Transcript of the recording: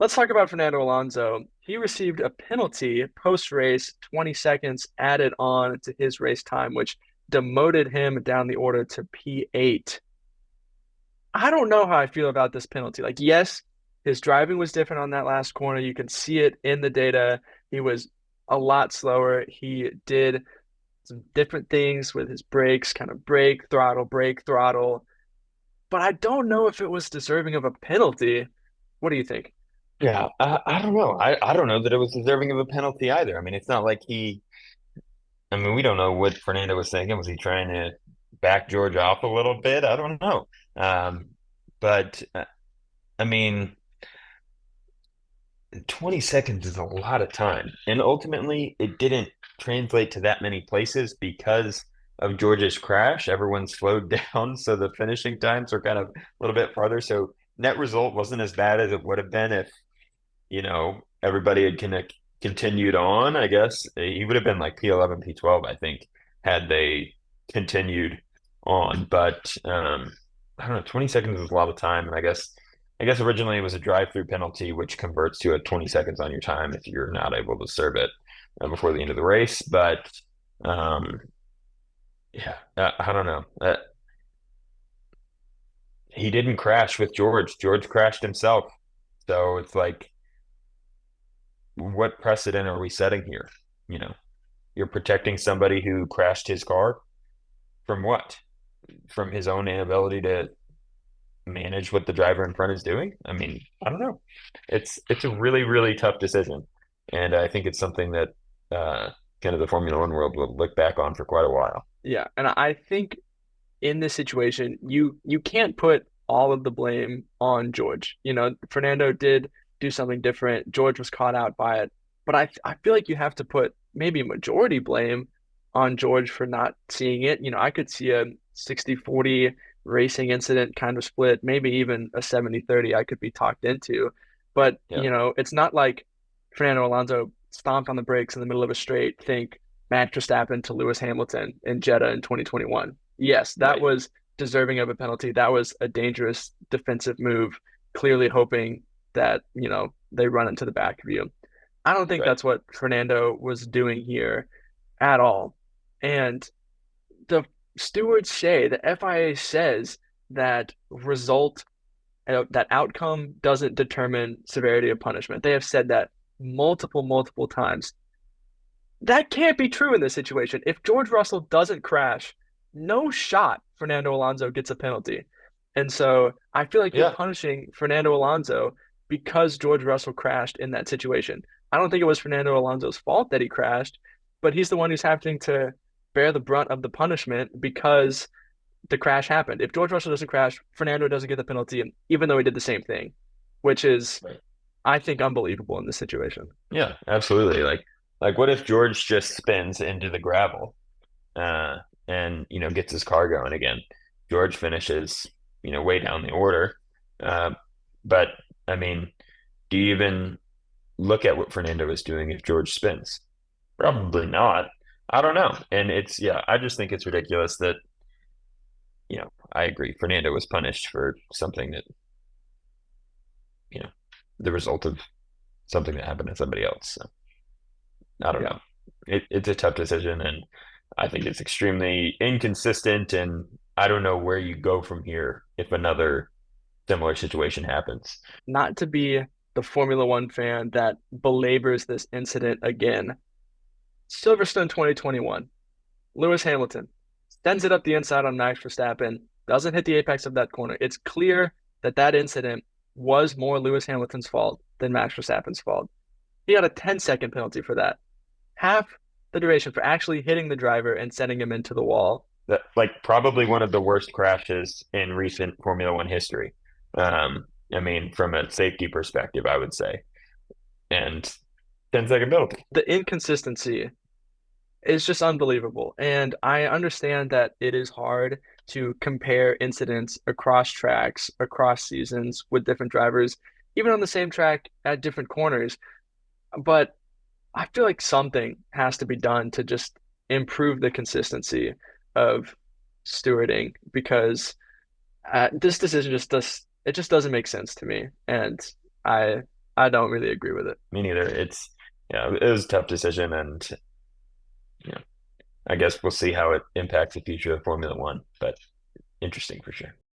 let's talk about Fernando Alonso. He received a penalty post-race, 20 seconds added on to his race time, which demoted him down the order to P8. I don't know how I feel about this penalty. Like, yes, his driving was different on that last corner. You can see it in the data. He was a lot slower. He did some different things with his brakes, kind of brake, throttle, brake, throttle. But I don't know if it was deserving of a penalty. What do you think? Yeah, I don't know. I don't know that it was deserving of a penalty either. I mean, it's not like I mean, we don't know what Fernando was thinking. Was he trying to back George off a little bit? I don't know. Um, but I mean, 20 seconds is a lot of time. And ultimately, it didn't translate to that many places because of George's crash. Everyone slowed down, so the finishing times are kind of a little bit farther. So net result wasn't as bad as it would have been if everybody had continued on, I guess. He would have been like P11, P12, I think, had they continued on. But I don't know, 20 seconds is a lot of time. And I guess originally it was a drive-through penalty, which converts to a 20 seconds on your time if you're not able to serve it before the end of the race. But um, yeah, I don't know. He didn't crash with George. George crashed himself. So it's like, what precedent are we setting here? You know, you're protecting somebody who crashed his car from what? From his own inability to manage what the driver in front is doing? I mean, I don't know. It's a really, really tough decision. And I think it's something that uh, kind of the Formula One world will look back on for quite a while. Yeah, and I think in this situation, you can't put all of the blame on George. Fernando did do something different. George was caught out by it, but I feel like you have to put maybe majority blame on George for not seeing it. I could see a 60-40 racing incident kind of split, maybe even a 70-30 I could be talked into. But, Yeah. it's not like Fernando Alonso stomped on the brakes in the middle of a straight, think Max Verstappen to Lewis Hamilton in Jeddah in 2021. Yes, that Right. was deserving of a penalty. That was a dangerous defensive move, clearly hoping that, they run into the back of you. I don't think Right. that's what Fernando was doing here at all. And the stewards say, the FIA says that that outcome doesn't determine severity of punishment. They have said that multiple, multiple times. That can't be true in this situation. If George Russell doesn't crash, no shot Fernando Alonso gets a penalty. And so I feel like you're Yeah. punishing Fernando Alonso because George Russell crashed in that situation. I don't think it was Fernando Alonso's fault that he crashed, but he's the one who's having to bear the brunt of the punishment because the crash happened. If George Russell doesn't crash, Fernando doesn't get the penalty, even though he did the same thing, which is, Right. I think, unbelievable in this situation. Yeah, absolutely. Like what if George just spins into the gravel uh and gets his car going again? George finishes, way down the order. Uh, but I mean, do you even look at what Fernando is doing if George spins? Probably not. I don't know. And yeah, I just think it's ridiculous that, I agree. Fernando was punished for something that, you know, the result of something that happened to somebody else. So I don't Yeah. know. It's a tough decision, and I think it's extremely inconsistent. And I don't know where you go from here if another similar situation happens. Not to be the Formula One fan that belabors this incident again. Silverstone 2021. Lewis Hamilton sends it up the inside on Max Verstappen, doesn't hit the apex of that corner. It's clear that that incident was more Lewis Hamilton's fault than Max Verstappen's fault. He got a 10-second penalty for that. Half the duration for actually hitting the driver and sending him into the wall. That like probably one of the worst crashes in recent Formula One history. I mean, from a safety perspective, I would say. And 10-second penalty. The inconsistency is just unbelievable. And I understand that it is hard to compare incidents across tracks, across seasons with different drivers, even on the same track at different corners. But I feel like something has to be done to just improve the consistency of stewarding because this decision just doesn't make sense to me. And I I don't really agree with it. Me neither. Yeah, it was a tough decision, and yeah, I guess we'll see how it impacts the future of Formula One, but interesting for sure.